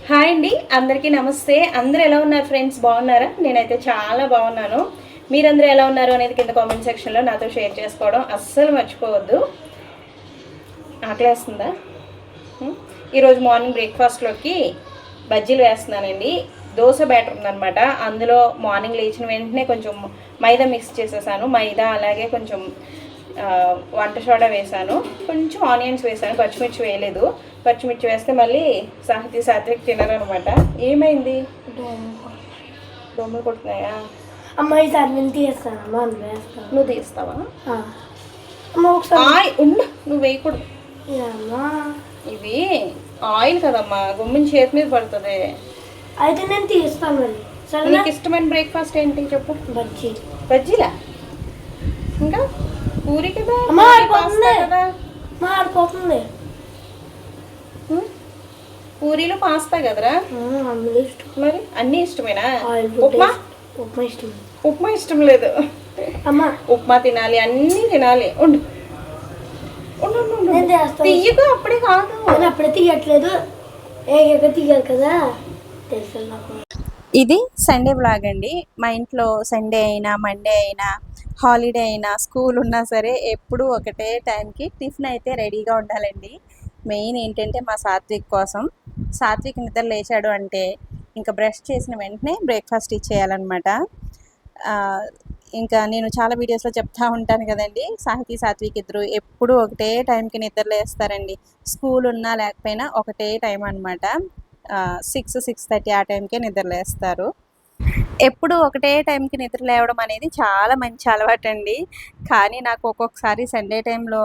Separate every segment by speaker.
Speaker 1: Hi అండి, అందరికీ నమస్తే. అందరూ ఎలా ఉన్నారు ఫ్రెండ్స్? బాగున్నారా? నేనైతే చాలా బాగున్నాను. మీరందరూ ఎలా ఉన్నారు అనేది కింద కామెంట్ సెక్షన్లో నాతో షేర్ చేసుకోవడం అస్సలు మర్చిపోవద్దు. ఆకలేస్తుందా? ఈరోజు మార్నింగ్ బ్రేక్ఫాస్ట్లోకి బజ్జీలు వేస్తున్నానండి. దోశ బ్యాటర్ ఉందనమాట. అందులో మార్నింగ్ లేచిన వెంటనే కొంచెం మైదా మిక్స్ చేసేసాను. మైదా అలాగే కొంచెం వంట సోడా వేసాను, కొంచెం ఆనియన్స్ వేసాను, పచ్చిమిర్చి వేయలేదు. పచ్చిమిర్చి వేస్తే మళ్ళీ సాత్విక్ తినరనమాట. ఏమైంది? దోమలు కొడుతున్నాయా?
Speaker 2: అమ్మ ఈసారి నేను తీస్తానమ్మా, అందులో వేస్తాను.
Speaker 1: నువ్వు తీస్తావా?
Speaker 2: అమ్మ ఒకసారి
Speaker 1: నువ్వు వేయకూడదు. ఇవి ఆయిల్ కదమ్మా, గుమ్మిని చేతి మీద పడుతుంది.
Speaker 2: అయితే నేను తీస్తాను. మరి సరే,
Speaker 1: నీకు ఇష్టమైన బ్రేక్ఫాస్ట్ ఏంటి చెప్పు?
Speaker 2: బజ్జీ.
Speaker 1: బజ్జీలా? ఇంకా పూరి కదా?
Speaker 2: మారిపోతుంది.
Speaker 1: పూరీలు పాస్తా కదరా?
Speaker 2: అందులో ఇష్టం.
Speaker 1: మరి అన్నీ ఇష్టమేనా?
Speaker 2: ఉప్మా ఇష్టం.
Speaker 1: ఉప్మా ఇష్టం లేదు
Speaker 2: అమ్మా.
Speaker 1: ఉప్మా తినాలి, అన్నీ తినాలి. ఉండు తీయకు, అప్పుడే కాదు.
Speaker 2: అప్పుడే తీయట్లేదు, ఏక తీయాలి కదా, తెలుసు నాకు.
Speaker 1: ఇది సండే బ్లాగ్ అండి. మా ఇంట్లో సండే అయినా మండే అయినా హాలిడే అయినా స్కూల్ ఉన్నా సరే ఎప్పుడూ ఒకటే టైంకి టిఫిన్ అయితే రెడీగా ఉండాలండి. మెయిన్ ఏంటంటే మా సాత్విక్ కోసం. సాత్విక్ నిద్ర లేచాడు అంటే ఇంకా బ్రష్ చేసిన వెంటనే బ్రేక్ఫాస్ట్ ఇచ్చేయాలన్నమాట. ఇంకా నేను చాలా వీడియోస్లో చెప్తా ఉంటాను కదండి, సాత్విక్ ఇద్దరు ఎప్పుడూ ఒకటే టైంకి నిద్ర లేస్తారండి. స్కూల్ ఉన్నా లేకపోయినా ఒకటే టైం అనమాట. 6-6:30 ఆ టైంకే నిద్ర లేస్తారు. ఎప్పుడు ఒకటే టైంకి నిద్ర లేవడం అనేది చాలా మంచి అలవాటు అండి. కానీ నాకు ఒక్కొక్కసారి సండే టైంలో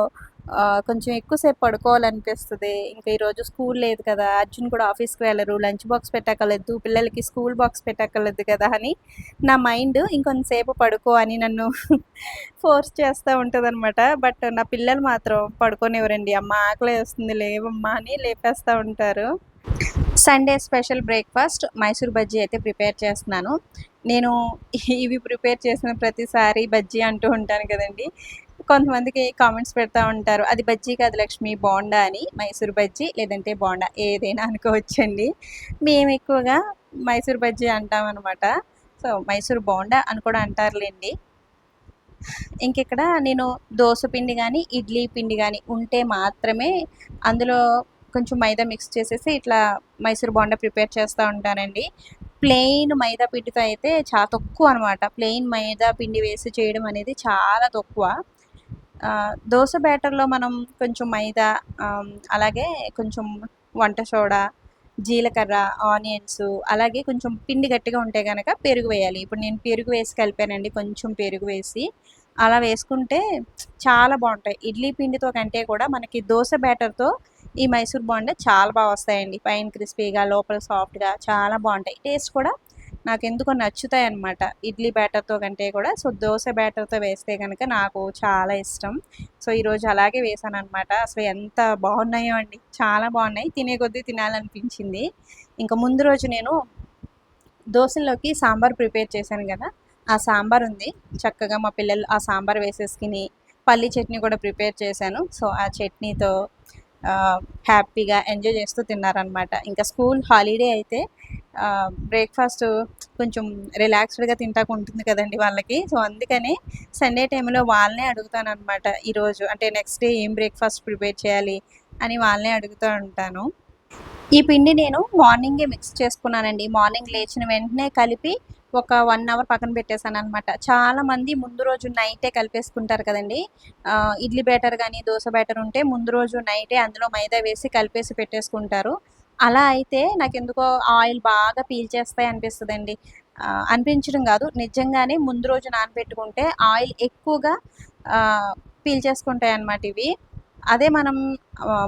Speaker 1: కొంచెం ఎక్కువసేపు పడుకోవాలనిపిస్తుంది. ఇంకా ఈరోజు స్కూల్ లేదు కదా, అర్జున్ కూడా ఆఫీస్కి వెళ్ళరు, లంచ్ బాక్స్ పెట్టక్కర్లేదు, పిల్లలకి స్కూల్ బాక్స్ పెట్టక్కర్లేదు కదా అని నా మైండ్ ఇంకొంతసేపు పడుకో అని నన్ను ఫోర్స్ చేస్తూ ఉంటుంది అనమాట. బట్ నా పిల్లలు మాత్రం పడుకోనివ్వరండి. అమ్మ ఆకలి వేస్తుంది లేవమ్మా అని లేపేస్తూ ఉంటారు. Sunday special breakfast Mysore bajji అయితే ప్రిపేర్ చేస్తున్నాను. నేను ఇవి ప్రిపేర్ చేసిన ప్రతిసారి బజ్జీ అంటూ ఉంటాను కదండి. కొంతమందికి కామెంట్స్ పెడతా ఉంటారు, అది బజ్జీ కాదు లక్ష్మి, బోండా అని. మైసూర్ బజ్జీ లేదంటే బోండా ఏదైనా అనుకోవచ్చండి. మేము ఎక్కువగా మైసూర్ బజ్జీ అంటామన్నమాట. సో మైసూర్ బోండా అని కూడా అంటారులేండి. ఇంకిక్కడ నేను దోశ పిండి కానీ ఇడ్లీ పిండి కానీ ఉంటే మాత్రమే అందులో కొంచెం మైదా మిక్స్ చేసేసి ఇట్లా మైసూర్ బోండా ప్రిపేర్ చేస్తూ ఉంటానండి. ప్లెయిన్ మైదా పిండితో అయితే చాలా తక్కువ అనమాట. ప్లెయిన్ మైదా పిండి వేసి చేయడం అనేది చాలా తక్కువ. దోశ బ్యాటర్లో మనం కొంచెం మైదా, అలాగే కొంచెం వంట సోడా, జీలకర్ర, ఆనియన్స్, అలాగే కొంచెం పిండి గట్టిగా ఉంటే కనుక పెరుగు వేయాలి. ఇప్పుడు నేను పెరుగు వేసి కలిపానండి, కొంచెం పెరుగు వేసి అలా వేసుకుంటే చాలా బాగుంటాయి. ఇడ్లీ పిండితో కంటే కూడా మనకి దోశ బ్యాటర్తో ఈ మైసూర్ బోండా చాలా బాగా వస్తాయండి. పైన క్రిస్పీగా లోపల సాఫ్ట్గా చాలా బాగుంటాయి. టేస్ట్ కూడా నాకు ఎందుకో నచ్చుతాయి అన్నమాట ఇడ్లీ బ్యాటర్తో కంటే కూడా. సో దోశ బ్యాటర్తో వేస్తే కనుక నాకు చాలా ఇష్టం. సో ఈరోజు అలాగే వేసాను అనమాట. అసలు ఎంత బాగున్నాయో అండి, చాలా బాగున్నాయి. తినే కొద్దీ తినాలనిపించింది. ఇంకా ముందు రోజు నేను దోశల్లోకి సాంబార్ ప్రిపేర్ చేశాను కదా, ఆ సాంబార్ ఉంది. చక్కగా మా పిల్లలు ఆ సాంబార్ వేసేసుకుని పల్లీ చట్నీ కూడా ప్రిపేర్ చేశాను. సో ఆ చట్నీతో హ్యాపీగా ఎంజాయ్ చేస్తూ తిన్నారనమాట. ఇంకా స్కూల్ హాలిడే అయితే బ్రేక్ఫాస్ట్ కొంచెం రిలాక్స్డ్గా తింటాకు ఉంటుంది కదండి వాళ్ళకి. సో అందుకనే సండే టైంలో వాళ్ళనే అడుగుతానమాట. ఈరోజు అంటే నెక్స్ట్ డే ఏం బ్రేక్ఫాస్ట్ ప్రిపేర్ చేయాలి అని వాళ్ళనే అడుగుతూ ఉంటాను. ఈ పిండి నేను మార్నింగే మిక్స్ చేసుకున్నానండి. మార్నింగ్ లేచిన వెంటనే కలిపి ఒక 1 అవర్ పక్కన పెట్టేశాను అనమాట. చాలామంది ముందు రోజు నైటే కలిపేసుకుంటారు కదండి. ఇడ్లీ బ్యాటర్ కానీ దోశ బ్యాటర్ ఉంటే ముందు రోజు నైటే అందులో మైదా వేసి కలిపేసి పెట్టేసుకుంటారు. అలా అయితే నాకెందుకో ఆయిల్ బాగా పీల్చేస్తాయి అనిపిస్తుందండి. అనిపించడం కాదు, నిజంగానే ముందు రోజు నానబెట్టుకుంటే ఆయిల్ ఎక్కువగా పీల్చేసుకుంటాయి అన్నమాట ఇవి. అదే మనం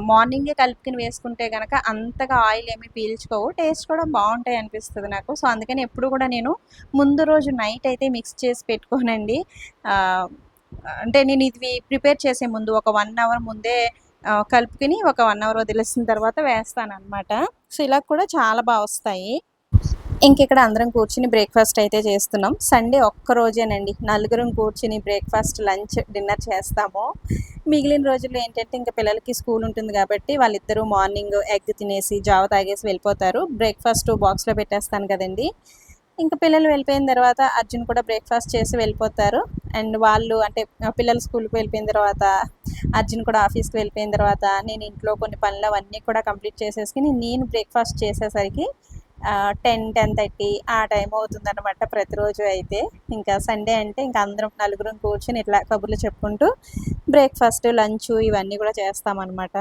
Speaker 1: మార్నింగే కలుపుకుని వేసుకుంటే కనుక అంతగా ఆయిల్ ఏమి పీల్చుకోవు, టేస్ట్ కూడా బాగుంటాయి అనిపిస్తుంది నాకు. సో అందుకని ఎప్పుడు కూడా నేను ముందు రోజు నైట్ అయితే మిక్స్ చేసి పెట్టుకోనండి. అంటే నేను ఇది ప్రిపేర్ చేసే ముందు ఒక 1 అవర్ ముందే కలుపుకుని ఒక 1 అవర్ వదిలేసిన తర్వాత వేస్తాను అనమాట. సో ఇలా కూడా చాలా బాగా వస్తాయి. ఇంకిక్కడ అందరం కూర్చుని బ్రేక్‌ఫాస్ట్ అయితే చేస్తున్నాం. సండే ఒక్క రోజేనండి నలుగురం కూర్చుని బ్రేక్‌ఫాస్ట్, లంచ్, డిన్నర్ చేస్తాము. మిగిలిన రోజుల్లో ఏంటంటే ఇంక పిల్లలకి స్కూల్ ఉంటుంది గాబట్టి వాళ్ళిద్దరూ మార్నింగ్ ఎగ్ తినేసి, జావ తాగేసి వెళ్ళిపోతారు. బ్రేక్‌ఫాస్ట్ బాక్స్‌లో పెట్టేస్తాను కదండీ! ఇంక పిల్లలు వెళ్ళిపోయిన తర్వాత అర్జున్ కూడా బ్రేక్‌ఫాస్ట్ చేసి వెళ్ళిపోతారు. అండ్ వాళ్ళు అంటే పిల్లలు స్కూల్‌కి వెళ్ళిపోయిన తర్వాత, అర్జున్ కూడా ఆఫీస్‌కి వెళ్ళిపోయిన తర్వాత నేను ఇంట్లో కొన్ని పనులు అవన్నీ కూడా కంప్లీట్ చేసేసుకొని నేను బ్రేక్‌ఫాస్ట్ చేసేసరికి 10, 10:30 ఆ టైం అవుతుందనమాట ప్రతిరోజు అయితే. ఇంకా సండే అంటే ఇంక అందరం నలుగురం కూర్చొని ఇట్లా కబుర్లు చెప్పుకుంటూ బ్రేక్‌ఫాస్ట్, లంచు ఇవన్నీ కూడా చేస్తామనమాట.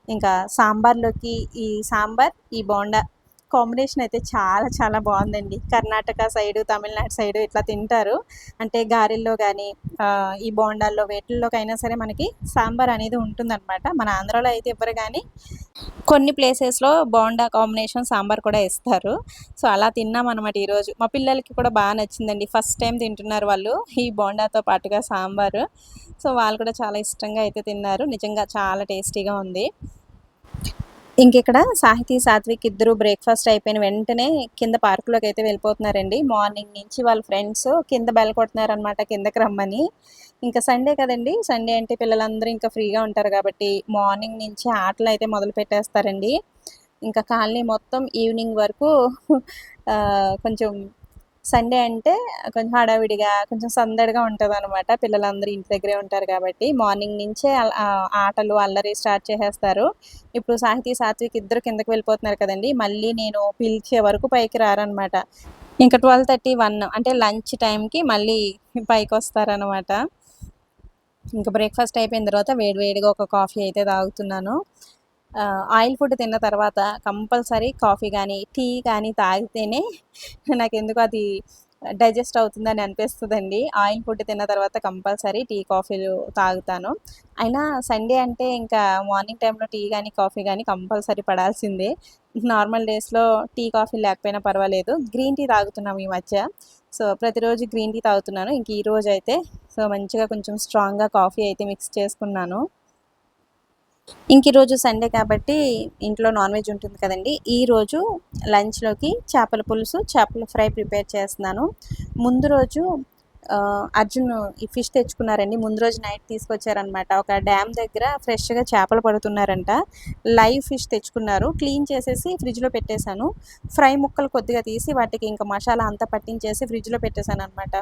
Speaker 1: ఇంకా సాంబార్‌లోకి ఈ సాంబార్, ఈ బోండా కాంబినేషన్ అయితే చాలా చాలా బావుందండి. కర్ణాటక సైడు, తమిళనాడు సైడు ఇట్లా తింటారు. అంటే గారెల్లో గానీ, ఈ బోండాల్లో వేటిల్లోకైనా సరే మనకి సాంబార్ అనేది ఉంటుందనమాట. మన ఆంధ్రాలో అయితే ఇవ్వరు గానీ, కొన్ని ప్లేసెస్‌లో బోండా కాంబినేషన్ సాంబార్ కూడా ఇస్తారు. సో, అలా తిన్నామనమాట ఈరోజు. మా పిల్లలకి కూడా బా నచ్చిందండి. ఫస్ట్ టైమ్ తింటున్నారు వాళ్ళు ఈ బోండాతో పాటుగా సాంబారు. సో, వాళ్ళు కూడా చాలా ఇష్టంగా అయితే తిన్నారు. నిజంగా చాలా టేస్టీగా ఉంది. ఇంకిక్కడ సాహితీ, సాత్విక్ ఇద్దరు బ్రేక్‌ఫాస్ట్ అయిపోయిన వెంటనే కింద పార్క్‌లోకైతే వెళ్ళిపోతున్నారండి. మార్నింగ్ నుంచి వాళ్ళ ఫ్రెండ్స్ కింద బెల్ కొడుతున్నారనమాట కిందకి రమ్మని. ఇంకా సండే కదండీ! సండే అంటే పిల్లలందరూ ఇంకా ఫ్రీగా ఉంటారు కాబట్టి మార్నింగ్ నుంచి ఆటలైతే మొదలుపెట్టేస్తారండి. ఇంకా కాలనీ మొత్తం ఈవినింగ్ వరకు కొంచెం సండే అంటే కొంచెం హడావిడిగా, కొంచెం సందడిగా ఉంటదనమాట. పిల్లలందరూ ఇంటి దగ్గరే ఉంటారు కాబట్టి మార్నింగ్ నుంచే ఆటలు, అల్లరి స్టార్ట్ చేసేస్తారు. ఇప్పుడు సాహితీ, సాత్విక్ ఇద్దరు కిందకి వెళ్ళిపోతున్నారు కదండీ! మళ్ళీ నేను పిలిచే వరకు పైకి రారనమాట. ఇంక 12:30, 1 అంటే లంచ్ టైంకి మళ్ళీ పైకొస్తారనమాట. ఇంక బ్రేక్‌ఫాస్ట్ అయిపోయిన తర్వాత వేడి వేడిగా ఒక కాఫీ అయితే తాగుతున్నాను. ఆయిల్ ఫుడ్ తిన్న తర్వాత కంపల్సరీ కాఫీ గానీ, టీ గానీ తాగితేనే నాకెందుకో అది డైజెస్ట్ అవుతుందని అనిపిస్తదండి. ఆయిల్ ఫుడ్ తిన్న తర్వాత కంపల్సరీ టీ, కాఫీలు తాగుతాను. అయినా సండే అంటే ఇంకా మార్నింగ్ టైమ్‌లో టీ గానీ, కాఫీ గానీ కంపల్సరీ పడాల్సిందే. నార్మల్ డేస్‌లో టీ, కాఫీ లేకపోయినా పర్వాలేదు. గ్రీన్ టీ తాగుతున్నాం ఈ మధ్య. సో, ప్రతిరోజు గ్రీన్ టీ తాగుతున్నాను. ఇంక ఈరోజైతే సో, మంచిగా కొంచెం స్ట్రాంగ్‌గా కాఫీ అయితే మిక్స్ చేసుకున్నాను. ఈరోజు సండే కాబట్టి ఇంట్లో నాన్ వెజ్ ఉంటుంది కదండీ! ఈరోజు లంచ్‌లోకి చేపల పులుసు, చేపల ఫ్రై ప్రిపేర్ చేస్తున్నాను. ముందు రోజు అర్జున్ ఈ ఫిష్ తెచ్చుకున్నారండి. ముందు రోజు నైట్ తీసుకొచ్చారనమాట. ఒక డ్యామ్ దగ్గర ఫ్రెష్‌గా చేపలు పడుతున్నారంట. లైవ్ ఫిష్ తెచ్చుకున్నారు. క్లీన్ చేసేసి ఫ్రిడ్జ్‌లో పెట్టేశాను. ఫ్రై ముక్కలు కొద్దిగా తీసి వాటికి ఇంకా మసాలా అంతా పట్టించేసి ఫ్రిడ్జ్‌లో పెట్టేశాననమాట.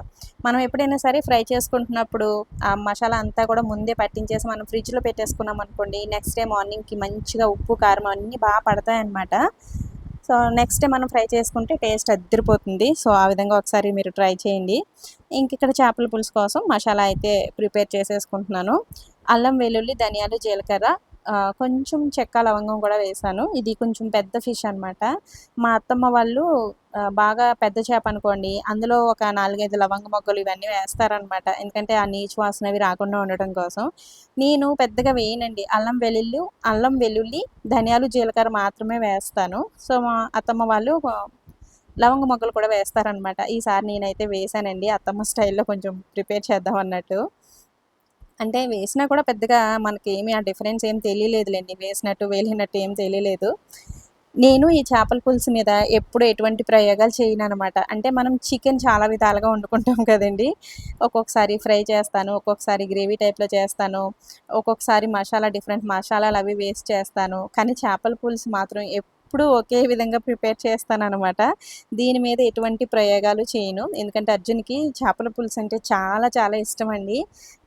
Speaker 1: మనం ఎప్పుడైనా సరే ఫ్రై చేసుకుంటున్నప్పుడు ఆ మసాలా అంతా కూడా ముందే పట్టించేసి మనం ఫ్రిడ్జ్‌లో పెట్టేసుకున్నామనుకోండి, నెక్స్ట్ డే మార్నింగ్‌కి మంచిగా ఉప్పు, కారం అన్నీ పడతాయన్నమాట. సో, నెక్స్ట్ డే మనం ఫ్రై చేసుకుంటే టేస్ట్ అద్దిరిపోతుంది. సో, ఆ విధంగా ఒకసారి మీరు ట్రై చేయండి. ఇక్కడ చేపల పులుసు కోసం మసాలా అయితే ప్రిపేర్ చేసేసుకుంటున్నాను. అల్లం, వెల్లుల్లి, ధనియాలు, జీలకర్ర, కొంచెం చెక్క, లవంగం కూడా వేశాను. ఇది కొంచెం పెద్ద ఫిష్ అనమాట. మా అత్తమ్మ వాళ్ళు బాగా పెద్ద చేప అనుకోండి, అందులో ఒక 4, 5 లవంగ మొగ్గలు ఇవన్నీ వేస్తారనమాట. ఎందుకంటే ఆ నీచు వాసన అవి రాకుండా ఉండటం కోసం. నేను పెద్దగా వేయనండి. అల్లం, వెల్లుల్లి, ధనియాలు, జీలకర్ర మాత్రమే వేస్తాను. సో, మా అత్తమ్మ వాళ్ళు లవంగ మొగ్గలు కూడా వేస్తారనమాట. ఈసారి నేనైతే వేశానండి. అత్తమ్మ స్టైల్‌లో కొంచెం ప్రిపేర్ చేద్దాం అన్నట్టు. అంటే వేసినా కూడా పెద్దగా మనకేమి ఆ డిఫరెన్స్ ఏం తెలియలేదులెండి. వేసినట్టు, వేయలేనట్టు ఏం తెలియలేదు. నేను ఈ చేపల పులుసు మీద ఎప్పుడు ఎటువంటి ప్రయోగాలు చేయననమాట. అంటే మనం చికెన్ చాలా విధాలుగా వండుకుంటాం కదండీ! ఒక్కొక్కసారి ఫ్రై చేస్తాను, ఒక్కొక్కసారి గ్రేవీ టైప్‌లో చేస్తాను, ఒక్కొక్కసారి డిఫరెంట్ మసాలాలవి వేసి చేస్తాను. కానీ చేపల పులుసు మాత్రం ఎప్పుడూ ఒకే విధంగా ప్రిపేర్ చేస్తాననమాట. దీని మీద ఎటువంటి ప్రయోగాలు చేయను. ఎందుకంటే అర్జున్‌కి చేపల పులుసు అంటే చాలా చాలా ఇష్టమండి.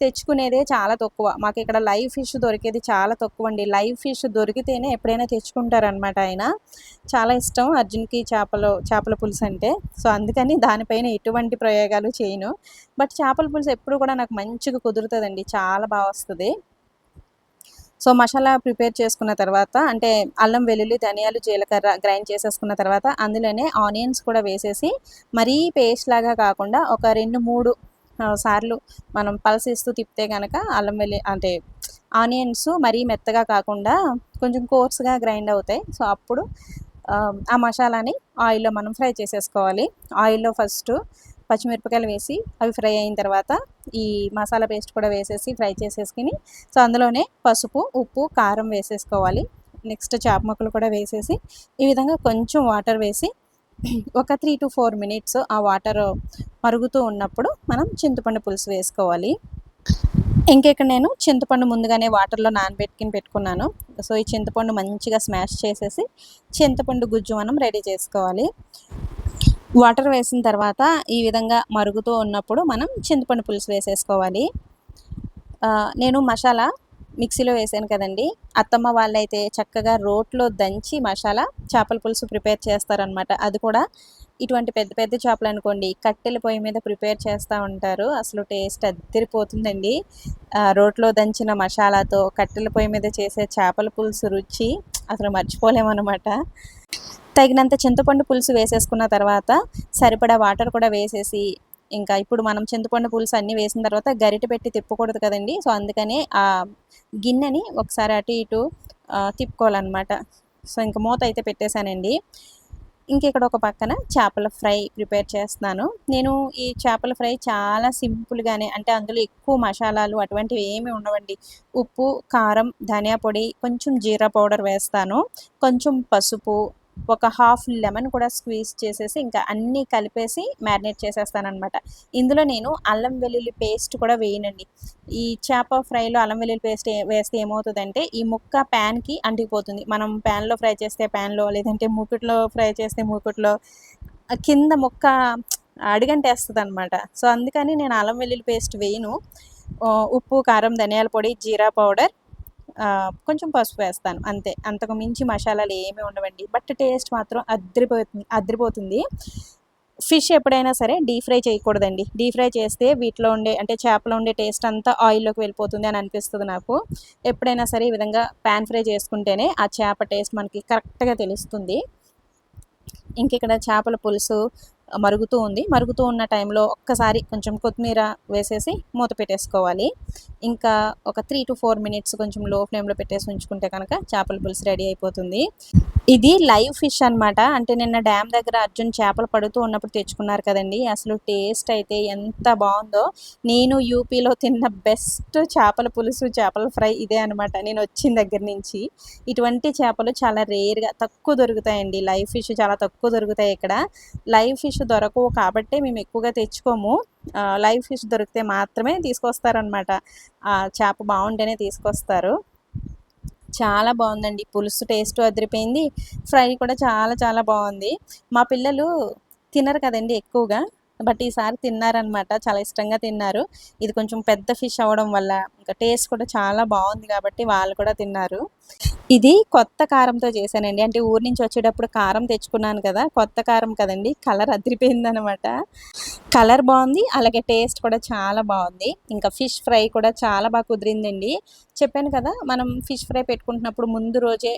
Speaker 1: తెచ్చుకునేదే చాలా తక్కువ. మాకిక్కడ లైవ్ ఫిష్ దొరికేది చాలా తక్కువండి. లైవ్ ఫిష్ దొరికితేనే ఎప్పుడైనా తెచ్చుకుంటారనమాట ఆయన. చాలా ఇష్టం అర్జున్‌కి చేపల పులుసంటే. సో, అందుకని దానిపైన ఎటువంటి ప్రయోగాలు చేయను. బట్ చేపల పులుసు ఎప్పుడు కూడా నాకు మంచిగా కుదురుతదండి. చాలా బా వస్తది. సో, మసాలా ప్రిపేర్ చేసుకున్న తర్వాత అంటే అల్లం, వెల్లుల్లి, ధనియాలు, జీలకర్ర గ్రైండ్ చేసేసుకున్న తర్వాత అందులోనే ఆనియన్స్ కూడా వేసేసి మరీ పేస్ట్‌లాగా కాకుండా ఒక 2, 3 సార్లు మనం పల్సేస్తూ తిప్పితే గనక అంటే ఆనియన్స్ మరీ మెత్తగా కాకుండా కొంచెం కోర్స్‌గా గ్రైండ్ అవుతాయి. సో, అప్పుడు ఆ మసాలాని ఆయిల్‌లో మనం ఫ్రై చేసేసుకోవాలి. ఆయిల్‌లో ఫస్టు పచ్చిమిరపకాయలు వేసి అవి ఫ్రై అయిన తర్వాత ఈ మసాలా పేస్ట్ కూడా వేసేసి ఫ్రై చేసేసుకొని సో, అందులోనే పసుపు, ఉప్పు, కారం వేసేసుకోవాలి. నెక్స్ట్ చేప ముక్కలు కూడా వేసేసి ఈ విధంగా కొంచెం వాటర్ వేసి ఒక 3 to 4 మినిట్స్ ఆ వాటర్ మరుగుతూ ఉన్నప్పుడు మనం చింతపండు పులుసు వేసుకోవాలి. ఇక్కడ నేను చింతపండు ముందుగానే వాటర్‌లో నానబెట్టుకొని పెట్టుకున్నాను. సో, ఈ చింతపండు మంచిగా స్మాష్ చేసేసి చింతపండు గుజ్జు మనం రెడీ చేసుకోవాలి. వాటర్ వేసిన తర్వాత ఈ విధంగా మరుగుతూ ఉన్నప్పుడు మనం చింతపండు పులుసు వేసేసుకోవాలి. నేను మసాలా మిక్సీలో వేసాను కదండీ! అత్తమ్మ వాళ్ళైతే చక్కగా రోట్లో దంచి మసాలా చేపల పులుసు ప్రిపేర్ చేస్తారనమాట. అది కూడా ఇటువంటి పెద్ద పెద్ద చేపలనుకోండి కట్టెల పొయ్యి మీద ప్రిపేర్ చేస్తా ఉంటారు. అసలు టేస్ట్ అద్దిరిపోతుందండి. రోట్లో దంచిన మసాలాతో కట్టెల పొయ్యి మీద చేసే చేపల పులుసు రుచి అసలు మర్చిపోలేమనమాట. తగినంత చింతపండు పులుసు వేసేసుకున్న తర్వాత సరిపడా వాటర్ కూడా వేసేసి ఇంకా ఇప్పుడు మనం చింతపండు పులుసు అన్నీ వేసిన తర్వాత గరిటె పెట్టి తిప్పకూడదు కదండీ! సో, అందుకని ఆ గిన్నెని ఒకసారి అటు ఇటు తిప్పుకోవాలనమాట. సో, ఇంక మూత అయితే పెట్టేశానండి. ఇక్కడ ఒక పక్కన చేపల ఫ్రై ప్రిపేర్ చేస్తున్నాను. నేను ఈ చేపల ఫ్రై చాలా సింపుల్‌గానే అంటే అందులో ఎక్కువ మసాలాలు అటువంటివి ఏమి ఉండవండి. ఉప్పు, కారం, ధనియా పొడి, కొంచెం జీరా పౌడర్ వేస్తాను. కొంచెం పసుపు, ఒక హాఫ్ లెమన్ కూడా స్క్వీజ్ చేసేసి ఇంకా అన్నీ కలిపేసి మ్యారినేట్ చేసేస్తాననమాట. ఇందులో నేను అల్లం వెల్లుల్లి పేస్ట్ కూడా వేయనండి. ఈ చేప ఫ్రైలో అల్లం వెల్లుల్లి పేస్ట్ వేస్తే ఏమవుతదంటే ఈ ముక్క ప్యాన్‌కి అంటుకుపోతుంది. మనం ప్యాన్‌లో ఫ్రై చేస్తే ప్యాన్‌లో లేదంటే మూకుడులో ఫ్రై చేస్తే మూకుడులో కింద ముక్క అడుగంటేస్తదనమాట. సో, అందుకని నేను అల్లం వెల్లుల్లి పేస్ట్ వేయను. ఉప్పు, కారం, ధనియాల పొడి, జీరా పౌడర్, కొంచెం పసుపు వేస్తాను అంతే. అంతకు మించి మసాలాలు ఏమి ఉండవండి. బట్ టేస్ట్ మాత్రం అద్దిరిపోతుంది. ఫిష్ ఎప్పుడైనా సరే డీప్ ఫ్రై చేయకూడదండి. డీప్ ఫ్రై చేస్తే వీటిలో ఉండే అంటే చేపలో ఉండే టేస్ట్ అంతా ఆయిల్‌లోకి వెళ్ళిపోతుంది అని అనిపిస్తది నాకు. ఎప్పుడైనా సరే ఈ విధంగా పాన్ ఫ్రై చేసుకుంటేనే ఆ చేప టేస్ట్ మనకి కరెక్ట్‌గా తెలుస్తుంది. ఇక్కడ చేపల పులుసు మరుగుతూ ఉంది. మరుగుతూ ఉన్న టైంలో ఒక్కసారి కొంచెం కొత్తిమీర వేసేసి మూత పెట్టేసుకోవాలి. ఇంకా ఒక 3-4 మినిట్స్ కొంచెం లో ఫ్లేమ్‌లో పెట్టేసి ఉంచుకుంటే కనుక చేపల పులుసు రెడీ అయిపోతుంది. ఇది లైవ్ ఫిష్ అనమాట. అంటే నిన్న డ్యామ్ దగ్గర అర్జున్ చేపలు పడుతూ ఉన్నప్పుడు తెచ్చుకున్నారు కదండీ! అసలు టేస్ట్ అయితే ఎంత బావుందో. నేను యూపీలో తిన్న బెస్ట్ చేపల పులుసు, చేపల ఫ్రై ఇదే అనమాట నేనొచ్చిన దగ్గర నుంచి. ఇటువంటి చేపలు చాలా రేర్‌గా తక్కువ దొరుకుతాయండి. లైవ్ ఫిష్ చాలా తక్కువ దొరుకుతాయి ఇక్కడ. లైవ్ ఫిష్ దొరకవు కాబట్టే మేము ఎక్కువగా తెచ్చుకోము. లైవ్ ఫిష్ దొరికితే మాత్రమే తీసుకొస్తారనమాట. చేప బావుంటేనే తీసుకొస్తారు. చాలా బావుందండి. పులుసు టేస్టు అదిరిపోయింది. ఫ్రై కూడా చాలా చాలా బావుంది. మా పిల్లలు తినరు కదండీ ఎక్కువగా. బట్ ఈసారి తిన్నారనమాట. చాలా ఇష్టంగా తిన్నారు. ఇది కొంచెం పెద్ద ఫిష్ అవ్వడం వల్ల ఇంకా టేస్ట్ కూడా చాలా బావుంది కాబట్టి వాళ్ళు కూడా తిన్నారు. ఇది కొత్త కారంతో చేశానండి. అంటే ఊరు నుంచి వచ్చేటప్పుడు కారం తెచ్చుకున్నాను కదా! కొత్త కారం కదండీ! కలర్ అదిరిపోయిందనమాట. కలర్ బావుంది. అలాగే టేస్ట్ కూడా చాలా బావుంది. ఇంకా ఫిష్ ఫ్రై కూడా చాలా కుదిరిందండి. చెప్పాను కదా! మనం ఫిష్ ఫ్రై పెట్టుకుంటున్నప్పుడు ముందు రోజే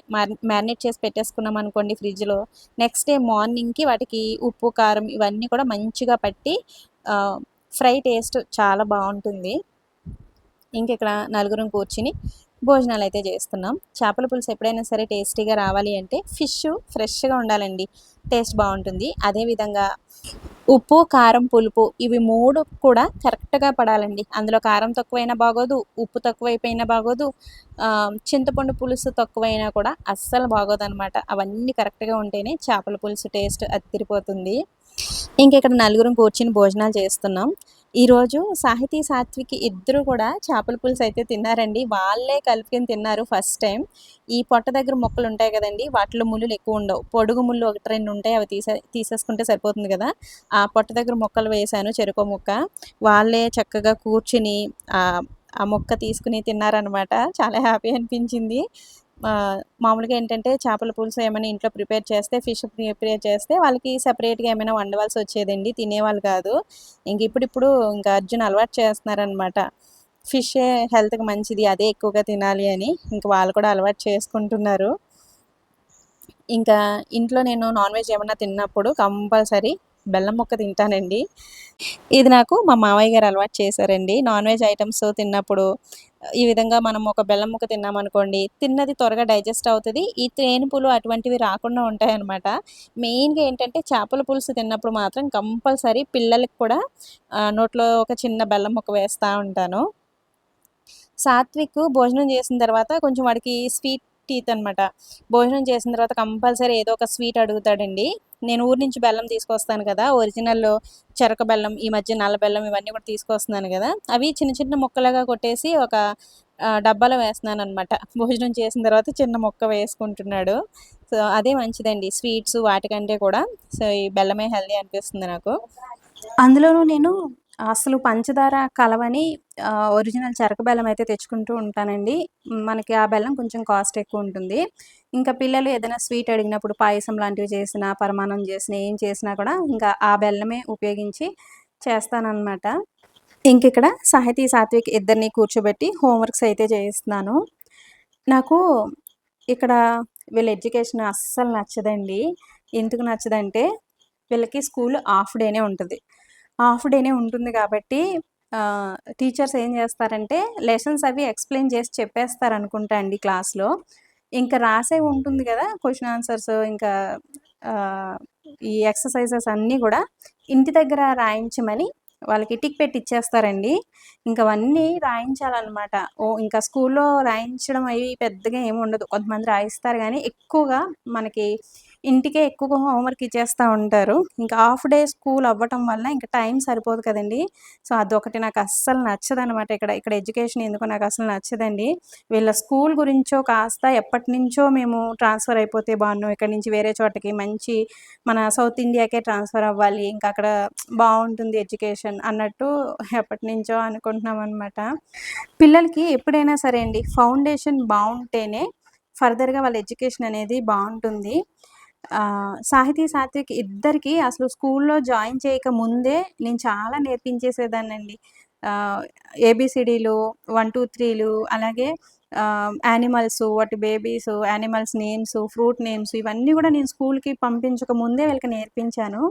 Speaker 1: మ్యారినేట్ చేసి పెట్టేసుకున్నామనుకోండి ఫ్రిడ్జ్‌లో. నెక్స్ట్ డే మార్నింగ్‌కి వాటికి ఉప్పు, కారం ఇవన్నీ కూడా మంచిగా పట్టి ఫ్రై టేస్ట్ చాలా బావుంటుంది. ఇక్కడ నలుగురం కూర్చొని భోజనాలైతే చేస్తున్నాం. చేపల పులుసు ఎప్పుడైనా సరే టేస్టీగా రావాలి అంటే ఫిష్ ఫ్రెష్‌గా ఉండాలండి. టేస్ట్ బావుంటుంది. అదేవిధంగా ఉప్పు, కారం, పులుపు ఇవి 3 కూడా కరెక్ట్‌గా పడాలండి. అందులో కారం తక్కువైనా బాగోదు, ఉప్పు తక్కువైపోయినా బాగోదు, చింతపండు పులుసు తక్కువైనా కూడా అస్సలు బాగోదనమాట. అవన్నీ కరెక్ట్‌గా ఉంటేనే చేపల పులుసు టేస్ట్ అదిరిపోతుంది. ఇక్కడ నలుగురం కూర్చొని భోజనాలు చేస్తున్నాం. ఈరోజు సాహితీ, సాత్విక్ ఇద్దరు కూడా చేపల పులుసు అయితే తిన్నారండి. వాళ్ళే కలుపుకొని తిన్నారు ఫస్ట్ టైమ్. ఈ పొట్ట దగ్గర ముక్కలుంటాయి గదండీ! వాటిలో ముల్లులు ఎక్కువుండవు. పొడుగు ముళ్ళు 1, 2 ఉంటాయి. అవి తీసేసుకుంటే సరిపోతుంది గదా! ఆ పొట్ట దగ్గర ముక్కలు వేశాను చెరకో ముక్క. వాళ్ళే చక్కగా కూర్చుని ఆ ముక్క తీసుకొని తిన్నారనమాట. చాలా హ్యాపీ అనిపించింది. మామూలుగా ఏంటంటే చేపల పులుసు ఏమైనా ఇంట్లో ప్రిపేర్ చేస్తే, ఫిష్ ప్రిపేర్ చేస్తే వాళ్ళకి సెపరేట్‌గా ఏమైనా వండవలసొచ్చేదండి. తినేవాళ్ళు కాదు. ఇప్పుడిప్పుడు ఇంకా అర్జున్ అలవాటు చేస్తున్నారనమాట. ఫిషే హెల్త్‌కి మంచిది. అదే ఎక్కువగా తినాలి అని. వాళ్ళు కూడా అలవాటు చేసుకుంటున్నారు. ఇంకా ఇంట్లో నేను నాన్ వెజ్ ఏమన్నా తిన్నప్పుడు కంపల్సరీ బెల్లం ముక్క తింటానండి. ఇది నాకు మా మామయ్య గారు అలవాటు చేశారండి. నాన్ వెజ్ ఐటెమ్స్ తిన్నప్పుడు ఈ విధంగా మనం ఒక బెల్లం ముక్క తిన్నామనుకోండి, తిన్నది త్వరగా డైజెస్ట్ అవుతది. ఈ తేనుపులు అటువంటివి రాకుండా ఉంటాయనమాట. మెయిన్‌గా ఏంటంటే చేపల పులుసు తిన్నప్పుడు మాత్రం కంపల్సరీ పిల్లలకి కూడా నోట్లో ఒక చిన్న బెల్లం ముక్క వేస్తా ఉంటాను. సాత్విక్ భోజనం చేసిన తర్వాత కొంచెం వాడికి స్వీట్ టీత్ అనమాట. భోజనం చేసిన తర్వాత కంపల్సరీ ఏదో ఒక స్వీట్ అడుగుతాడండి. నేను ఊరు నుంచి బెల్లం తీసుకొస్తాను కదా, ఒరిజినల్ చెరక బెల్లం, ఈ మధ్య నల్ల బెల్లం ఇవన్నీ కూడా తీసుకొస్తున్నాను కదా, అవి చిన్న చిన్న ముక్కలుగా కొట్టేసి ఒక డబ్బాలో వేస్తున్నాను అనమాట. భోజనం చేసిన తర్వాత చిన్న ముక్క వేసుకుంటున్నాడు. సో అదే మంచిదండి స్వీట్స్ వాటికంటే కూడా. సో ఈ బెల్లమే హెల్దీ అనిపిస్తుంది నాకు. అందులోనూ నేను అసలు పంచదార కలవని ఒరిజినల్ చెరక బెల్లం అయితే తెచ్చుకుంటూ ఉంటానండి. మనకి ఆ బెల్లం కొంచెం కాస్ట్ ఎక్కువ ఉంటుంది. ఇంకా పిల్లలు ఏదైనా స్వీట్ అడిగినప్పుడు పాయసం లాంటివి చేసినా, పరమాన్నం చేసినా, ఏం చేసినా కూడా ఇంకా ఆ బెల్లమే ఉపయోగించి చేస్తాననమాట. ఇంకిక్కడ సాహితీ, సాత్విక్ ఇద్దరిని కూర్చోబెట్టి హోంవర్క్స్ అయితే చేయిస్తున్నాను. నాకు ఇక్కడ వీళ్ళ ఎడ్యుకేషన్ అస్సలు నచ్చదండి. ఎందుకు నచ్చదంటే వీళ్ళకి స్కూల్ హాఫ్ డేనే ఉంటది. హాఫ్ డేనే ఉంటుంది కాబట్టి టీచర్స్ ఏం చేస్తారంటే లెసన్స్ అవి ఎక్స్‌ప్లెయిన్ చేసి చెప్పేస్తారనుకుంటా అండి క్లాస్‌లో. ఇంకా రాసేవి ఉంటుంది గదా! క్వెషన్ ఆన్సర్స్ ఇంకా ఆహ్, ఈ ఎక్సర్‌సైజెస్ అన్నీ గూడా ఇంటి దగ్గర రాయించమని వాళ్ళకి టిక్ పెట్టి ఇచ్చేస్తారండి. ఇంక అవన్నీ రాయించాలనమాట. ఇంకా స్కూల్లో రాయించడం అయి పెద్దగా ఏముండదు. కొంతమంది రాయిస్తారు గానీ, ఎక్కువగా మనకి ఇంటికే ఎక్కువగా హోంవర్క్ ఇచ్చేస్తా ఉంటారు. ఇంకా హాఫ్ డే స్కూల్ అవ్వటం వల్ల ఇంక టైం సరిపోదు కదండీ! సో, అదొకటి నాకు అస్సలు నచ్చదనమాట ఇక్కడ. ఇక్కడ ఎడ్యుకేషన్ ఎందుకో నాకు అసలు నచ్చదండి. వీళ్ళ స్కూల్ గురించో కాస్త ఎప్పటినుంచో మేము ట్రాన్స్‌ఫర్ అయిపోతే బావున్ను. ఇక్కడి నుంచి వేరే చోటకి మంచి మన సౌత్ ఇండియాకే ట్రాన్స్‌ఫర్ అవ్వాలి. ఇంకా అక్కడ బావుంటుంది ఎడ్యుకేషన్ అన్నట్టు ఎప్పటినుంచో అనుకుంటున్నామనమాట. పిల్లలకి ఎప్పుడైనా సరే అండి ఫౌండేషన్ బావుంటేనే ఫర్దర్‌గా వాళ్ళ ఎడ్యుకేషన్ అనేది బావుంటుంది. సాహితీ, సాత్విక్ ఇద్దరికీ అసలు స్కూల్లో జాయిన్ చేయక ముందే నేను చాలా నేర్పించేసేదాన్నండి. ఆహ్, ఏబీసీడీలు, 1, 2, 3లు అలాగే యానిమల్స్, వాటి babies, animals names, fruit names ఇవన్నీ గూడా నేను స్కూల్‌కి పంపించక ముందే వీళ్ళకి నేర్పించాను.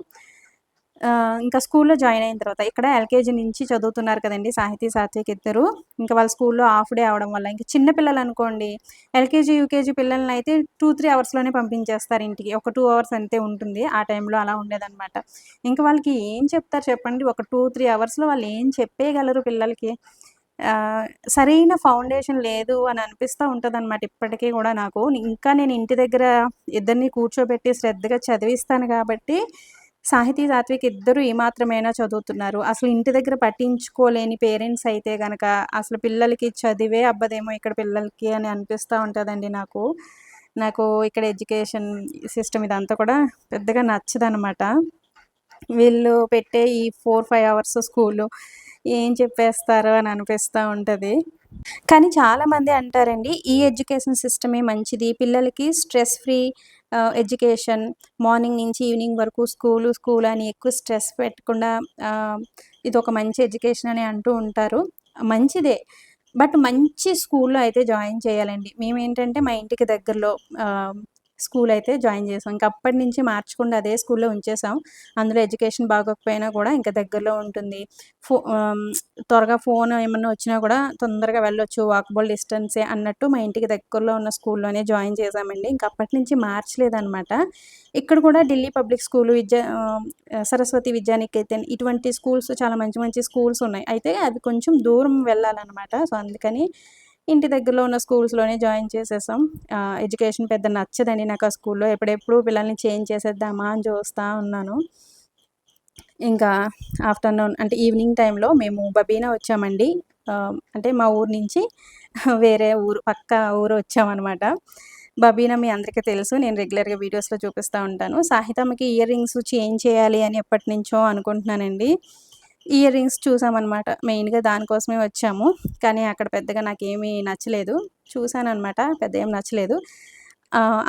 Speaker 1: ఇంకా స్కూల్‌లో జాయిన్ అయిన తర్వాత ఇక్కడ ఎల్‌కేజీ నుంచి చదువుతున్నారు కదండీ! సాహితీ, సాత్విక్ ఇద్దరు. ఇంకా వాళ్ళ స్కూల్‌లో హాఫ్ డే అవ్వడం వల్ల ఇంక చిన్న పిల్లలనుకోండి ఎల్‌కేజీ, యూకేజీ పిల్లలనైతే 2, 3 అవర్స్‌లోనే పంపించేస్తారు ఇంటికి. ఒక 2 అవర్స్ అంతే ఉంటుంది. ఆ టైంలో అలా ఉండేదనమాట. ఇంక వాళ్ళకి ఏం చెప్తారు చెప్పండి? ఒక 2, 3 అవర్స్‌లో వాళ్ళు ఏం చెప్పేయగలరు పిల్లలకి? ఆహ్, సరైన ఫౌండేషన్ లేదు అని అనిపిస్తా ఉంటదనమాట ఇప్పటికి గూడా నాకు. ఇంకా నేను ఇంటి దగ్గర ఇద్దరిని కూర్చోబెట్టి శ్రద్ధగా చదివిస్తాను గాబట్టి సాహితీ, సాత్విక్ ఇద్దరు ఈ మాత్రమైనా చదువుతున్నారు. అసలు ఇంటి దగ్గర పట్టించుకోలేని పేరెంట్స్ అయితే గనక అసలు పిల్లలకి చదివే అబ్బదేమో ఇక్కడ పిల్లలకి అని అనిపిస్తా ఉంటదండి నాకు. నాకు ఇక్కడ ఎడ్యుకేషన్ సిస్టమ్ ఇదంతా కూడా పెద్దగా నచ్చదనమాట. వీళ్ళు పెట్టే ఈ 4, 5 అవర్స్ స్కూలు ఏం చెప్పేస్తారో అని అనిపిస్తా ఉంటది. కానీ చాలామంది అంటారండి, ఈ ఎడ్యుకేషన్ సిస్టమే మంచిది. పిల్లలకి స్ట్రెస్ ఫ్రీ ఎడ్యుకేషన్ మార్నింగ్ నుంచి ఈవినింగ్ వరకు స్కూలు, స్కూలు అని ఎక్కువ స్ట్రెస్ పెట్టకుండా ఆహ్, ఇదొక మంచి ఎడ్యుకేషన్ అని అంటూ ఉంటారు. మంచిదే. బట్ మంచి స్కూల్‌లో అయితే జాయిన్ చేయాలండి. మేమేంటంటే మా ఇంటికి దగ్గరలో ఆహ్, స్కూల్ అయితే జాయిన్ చేసాం. ఇంక అప్పటినుంచి మార్చకుండా అదే స్కూల్‌లో ఉంచేసాం. అందులో ఎడ్యుకేషన్ బాగోకపోయినా కూడా ఇంక దగ్గరలో ఉంటుంది. త్వరగా ఫోన్ ఏమన్నా వచ్చినా కూడా తొందరగా వెళ్ళొచ్చు. వాకబుల్ డిస్టెన్సే అన్నట్టు మా ఇంటికి దగ్గరలో ఉన్న స్కూల్‌లోనే జాయిన్ చేశామండి. ఇంక అప్పటినుంచి మార్చలేదనమాట. ఇక్కడ కూడా ఢిల్లీ పబ్లిక్ స్కూలు, సరస్వతి విద్యానికేతన్ ఇటువంటి స్కూల్స్ చాలా మంచి మంచి స్కూల్స్ ఉన్నాయి. అయితే అవి కొంచెం దూరం వెళ్ళాలనమాట. సో, అందుకని ఇంటి దగ్గరలో ఉన్న స్కూల్స్‌లోనే జాయిన్ చేసేసాం. ఎడ్యుకేషన్ పెద్ద నచ్చదండి నాకు ఆ స్కూల్‌లో. ఎప్పుడెప్పుడు పిల్లల్ని చేంజ్ చేసేద్దామా అని చూస్తా ఉన్నాను. ఇంకా ఆఫ్టర్‌నూన్ అంటే ఈవినింగ్ టైంలో మేము బబీనా వచ్చామండి. అంటే మా ఊరు నుంచి వేరే ఊరు పక్క ఊరు వచ్చామనమాట. బబీనా మీ అందరికీ తెలుసు. నేను రెగ్యులర్‌గా వీడియోస్‌లో చూపిస్తా ఉంటాను. సాహితమ్మకి ఇయర్ రింగ్స్ చేంజ్ చేయాలి అని ఎప్పటినుంచో అనుకుంటున్నానండి. ఇయర్ రింగ్స్ చూసామనమాట. మెయిన్‌గా దానికోసమే వచ్చాము. కానీ అక్కడ పెద్దగా నాకేమీ నచ్చలేదు. చూసాననమాట. పెద్ద ఏం నచ్చలేదు.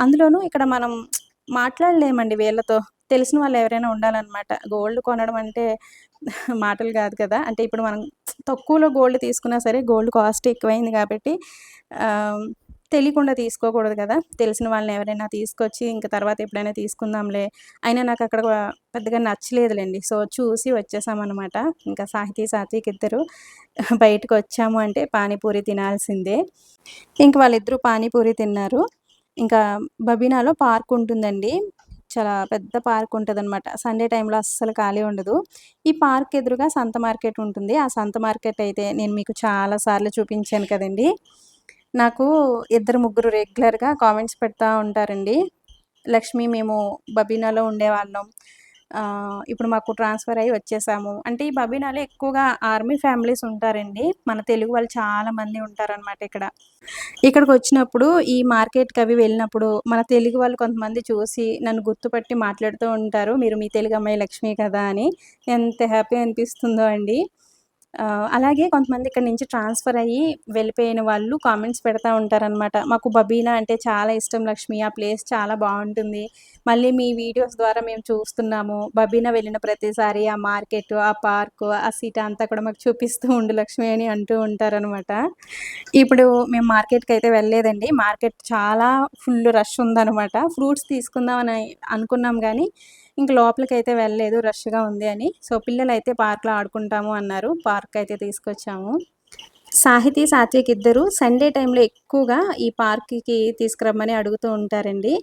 Speaker 1: అందులోనూ ఇక్కడ మనం మాట్లాడలేమండి వీళ్ళతో. తెలిసిన వాళ్ళు ఎవరైనా ఉండాలనమాట. గోల్డ్ కొనడం అంటే మాటలు గాదు కదా! అంటే ఇప్పుడు మనం తక్కువలో గోల్డ్ తీసుకున్నా సరే గోల్డ్ కాస్ట్ ఎక్కువైంది గాబట్టి ఆహ్, తెలియకుండా తీసుకోకూడదు కదా! తెలిసిన వాళ్ళని ఎవరైనా తీసుకొచ్చి ఇంక తర్వాత ఎప్పుడైనా తీసుకుందాంలే. అయినా నాకక్కడ పెద్దగా నచ్చలేదులెండి. సో, చూసి వచ్చేసామనమాట. ఇంకా సాహితీ, సాత్విక్ ఇద్దరు బయటకొచ్చాము అంటే పానీపూరి తినాల్సిందే. ఇంక వాళ్ళిద్దరూ పానీపూరి తిన్నారు. ఇంకా బబీనాలో పార్క్ ఉంటుందండి. చాలా పెద్ద పార్క్ ఉంటదనమాట. సండే టైమ్‌లో అస్సలు ఖాళీ ఉండదు. ఈ పార్క్ ఎదురుగా సంత మార్కెట్ ఉంటుంది. ఆ సంత మార్కెట్ అయితే నేను మీకు చాలా సార్లు చూపించాను కదండీ! నాకు ఇద్దరు, ముగ్గురు రెగ్యులర్‌గా కామెంట్స్ పెడతా ఉంటారండి. లక్ష్మి మేము బబీనాలో ఉండేవాళ్ళం. ఇప్పుడు మాకు ట్రాన్స్‌ఫర్ అయ్యి వచ్చేసాము. అంటే ఈ బబీనాలో ఎక్కువగా ఆర్మీ ఫ్యామిలీస్ ఉంటారండి. మన తెలుగు వాళ్ళు చాలా మంది ఉంటారనమాట ఇక్కడ. ఇక్కడికొచ్చినప్పుడు ఈ మార్కెట్‌కి అవి వెళ్ళినప్పుడు మన తెలుగు వాళ్ళు కొంతమంది చూసి నన్ను గుర్తుపట్టి మాట్లాడుతూ ఉంటారు. మీరు మీ తెలుగు అమ్మాయి లక్ష్మి కదా అని. ఎంత హ్యాపీ అనిపిస్తుందో అండి. అలాగే కొంతమంది ఇక్కడి నుంచి ట్రాన్స్‌ఫర్ అయ్యి వెళ్ళిపోయిన వాళ్ళు కామెంట్స్ పెడతా ఉంటారనమాట. మాకు బబీనా అంటే చాలా ఇష్టం లక్ష్మి. ఆ ప్లేస్ చాలా బావుంటుంది. మళ్ళీ మీ వీడియోస్ ద్వారా మేము చూస్తున్నాము. బబీనా వెళ్ళిన ప్రతిసారి ఆ మార్కెట్, ఆ పార్కు, ఆ సిటీ అంతా కూడా మాకు చూపిస్తూ ఉండు లక్ష్మి అని అంటూ ఉంటారనమాట. ఇప్పుడు మేము మార్కెట్‌కైతే వెళ్ళలేదండి. మార్కెట్ చాలా ఫుల్ రష్ ఉందనమాట. ఫ్రూట్స్ తీసుకుందామని అనుకున్నాం గానీ, ఇంక లోపలికైతే వెళ్ళలేదు రష్‌గా ఉంది అని. సో, పిల్లలైతే పార్క్‌లో ఆడుకుంటాము అన్నారు. పార్క్‌కైతే తీసుకొచ్చాము. సాహితీ, సాత్విక్ ఇద్దరు సండే టైంలో ఎక్కువగా ఈ పార్క్‌కి తీసుకురమ్మని అడుగుతూ ఉంటారండి.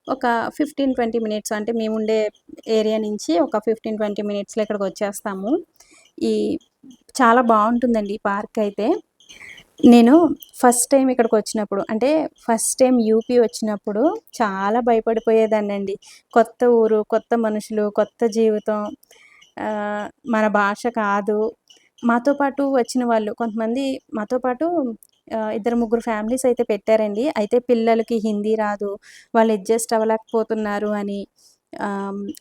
Speaker 1: ఒక 15, 20 మినిట్స్ అంటే మేముండే ఏరియా నుంచి ఒక 15, 20 మినిట్స్‌లో ఇక్కడికొచ్చేస్తాము. ఈ చాలా బావుంటుందండి ఈ పార్క్ అయితే. నేను ఫస్ట్ టైమ్ ఇక్కడికొచ్చినప్పుడు అంటే ఫస్ట్ టైమ్ యూపీ వచ్చినప్పుడు చాలా భయపడిపోయేదాన్నండి. కొత్త ఊరు, కొత్త మనుషులు, కొత్త జీవితం, మన భాష కాదు. మాతో పాటు వచ్చిన వాళ్ళు కొంతమంది మాతో పాటు ఇద్దరు, ముగ్గురు ఫ్యామిలీస్ అయితే పెట్టారండి. అయితే పిల్లలకి హిందీ రాదు. వాళ్ళు అడ్జస్ట్ అవ్వలేకపోతున్నారు అని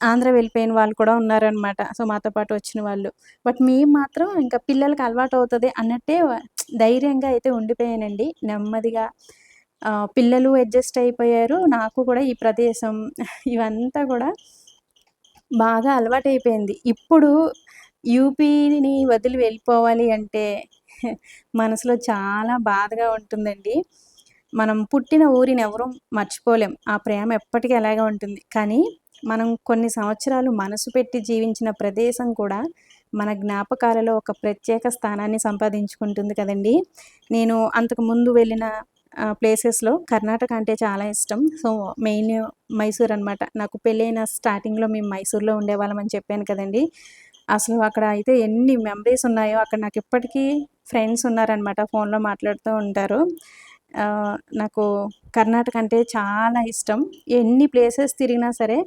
Speaker 1: ఆంధ్ర వెళ్ళిపోయిన వాళ్ళు కూడా ఉన్నారనమాట. సో, మాతో పాటు వచ్చిన వాళ్ళు. బట్ మేము మాత్రం ఇంకా పిల్లలకి అలవాటవుతది అన్నట్టే ధైర్యంగా అయితే ఉండిపోయానండి. నెమ్మదిగా పిల్లలు అడ్జస్ట్ అయిపోయారు. నాకు కూడా ఈ ప్రదేశం ఇవంతా కూడా బాగా అలవాటయిపోయింది. ఇప్పుడు యూపీని వదిలి వెళ్ళిపోవాలి అంటే మనసులో చాలా బాధగా ఉంటుందండి. మనం పుట్టిన ఊరిని ఎవరు మర్చిపోలేం. ఆ ప్రేమ ఎప్పటికీ అలాగే ఉంటుంది. కానీ మనం కొన్ని సంవత్సరాలు మనసు పెట్టి జీవించిన ప్రదేశం కూడా మన జ్ఞాపకాలలో ఒక ప్రత్యేక స్థానాన్ని సంపాదించుకుంటుంది కదండీ! నేను అంతకు ముందు వెళ్ళిన ప్లేసెస్‌లో కర్ణాటక అంటే చాలా ఇష్టం. సో, మెయిన్ మైసూర్ అనమాట. నాకు పెళ్ళైన స్టార్టింగ్‌లో మేము మైసూర్‌లో ఉండేవాళ్ళం అని చెప్పాను కదండీ! అసలు అక్కడ అయితే ఎన్ని మెమరీస్ ఉన్నాయో అక్కడ నాకు ఇప్పటికీ ఫ్రెండ్స్ ఉన్నారనమాట. ఫోన్‌లో మాట్లాడుతూ ఉంటారు. నాకు కర్ణాటక అంటే చాలా ఇష్టం. ఎన్ని ప్లేసెస్ తిరిగినా సరే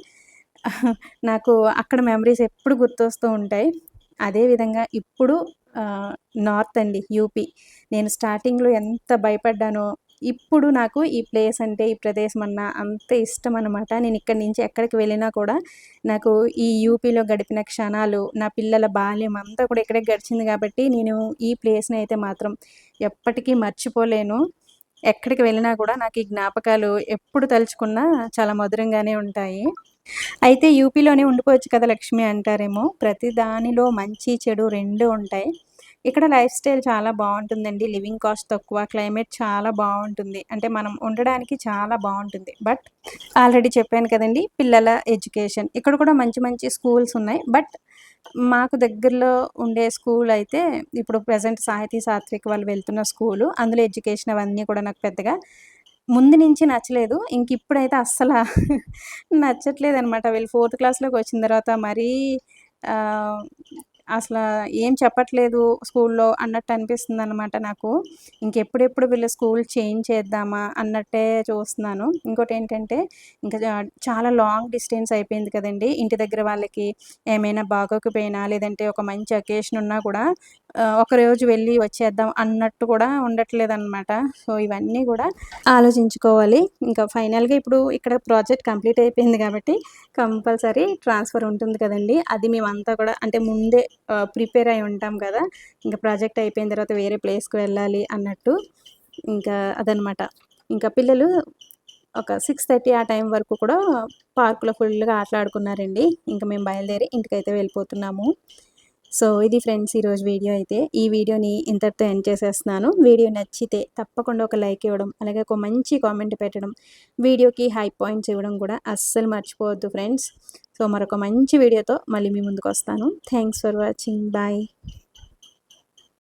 Speaker 1: నాకు అక్కడ మెమరీస్ ఎప్పుడు గుర్తొస్తూ ఉంటాయి. అదే విధంగా ఇప్పుడు నార్త్ అండి యూపీ. నేను స్టార్టింగ్‌లో ఎంత భయపడ్డానో, ఇప్పుడు నాకు ఈ ప్లేస్ అంటే, ఈ ప్రదేశం అన్నా అంత ఇష్టమనమాట. నేను ఇక్కడి నుంచి ఎక్కడికి వెళ్ళినా కూడా నాకు ఈ యూపీలో గడిపిన క్షణాలు, నా పిల్లల బాల్యం అంతా కూడా ఇక్కడే గడిచింది కాబట్టి, నేను ఈ ప్లేస్‌ని అయితే మాత్రం ఎప్పటికీ మర్చిపోలేను. ఎక్కడికి వెళ్ళినా కూడా నాకు ఈ జ్ఞాపకాలు ఎప్పుడు తలుచుకున్నా చాలా మధురంగానే ఉంటాయి. అయితే యూపీలోనే ఉండిపోవచ్చు కదా లక్ష్మి అంటారేమో! ప్రతి దానిలో మంచి, చెడు 2 ఉంటాయి. ఇక్కడ లైఫ్ స్టైల్ చాలా బావుంటుందండి. లివింగ్ కాస్ట్ తక్కువ, క్లైమేట్ చాలా బావుంటుంది. అంటే మనం ఉండడానికి చాలా బావుంటుంది. బట్ ఆల్రెడీ చెప్పాను కదండీ! పిల్లల ఎడ్యుకేషన్. ఇక్కడ కూడా మంచి మంచి స్కూల్స్ ఉన్నాయి. బట్ మాకు దగ్గరలో ఉండే స్కూల్ అయితే ఇప్పుడు ప్రెజెంట్ సాహితీ, సాత్విక్ వాళ్ళు వెళ్తున్న స్కూలు. అందులో ఎడ్యుకేషన్ అవన్నీ కూడా నాకు పెద్దగా ముందు నుంచి నచ్చలేదు. ఇంకిప్పుడైతే అస్సల నచ్చట్లేదనమాట. వీళ్ళు ఫోర్త్ క్లాస్‌లోకొచ్చిన తర్వాత మరీ ఆహ్, అసల ఏం చెప్పట్లేదు స్కూల్‌లో అన్నట్టు అనిపిస్తుందనమాట నాకు. ఇంకెప్పుడెప్పుడు వీళ్ళ స్కూల్ చేంజ్ చేద్దామా అన్నట్టే చూస్తున్నాను. ఇంకోటేంటంటే ఇంకా చాలా లాంగ్ డిస్టెన్స్ అయిపోయింది కదండీ! ఇంటి దగ్గర వాళ్ళకి ఏమైనా బాగోకపోయినా లేదంటే ఒక మంచి అకేషన్ ఉన్నా కూడా ఒకరోజు వెళ్ళి వచ్చేద్దాం అన్నట్టు కూడా ఉండట్లేదనమాట. సో, ఇవన్నీ కూడా ఆలోచించుకోవాలి. ఇంకా ఫైనల్‌గా ఇప్పుడు ఇక్కడ ప్రాజెక్ట్ కంప్లీట్ అయిపోయింది కాబట్టి కంపల్సరీ ట్రాన్స్‌ఫర్ ఉంటుంది కదండీ! అది మేమంతా కూడా అంటే ముందే ప్రిపేర్ అయి ఉంటాం కదా! ఇంక ప్రాజెక్ట్ అయిపోయిన తర్వాత వేరే ప్లేస్‌కి వెళ్ళాలి అన్నట్టు. ఇంకా అదనమాట. ఇంకా పిల్లలు ఒక 6:30 ఆ టైం వరకు కూడా పార్క్‌లో ఫుల్‌గా ఆటలాడుకున్నారండి. ఇంక మేము బయలుదేరి ఇంటికైతే వెళ్ళిపోతున్నాము. సో, ఇది ఫ్రెండ్స్ ఈరోజు వీడియో అయితే. ఈ వీడియోని ఇంతటితో ఎండ్ చేసేస్తున్నాను. వీడియో నచ్చితే తప్పకుండా ఒక లైక్ ఇవ్వడం, అలాగే ఒక మంచి కామెంట్ పెట్టడం, వీడియోకి హై పాయింట్స్ ఇవ్వడం కూడా అస్సలు మర్చిపోవద్దు ఫ్రెండ్స్. సో, మరొక మంచి వీడియోతో మళ్ళీ మీ ముందుకొస్తాను. Thanks for watching. బాయ్.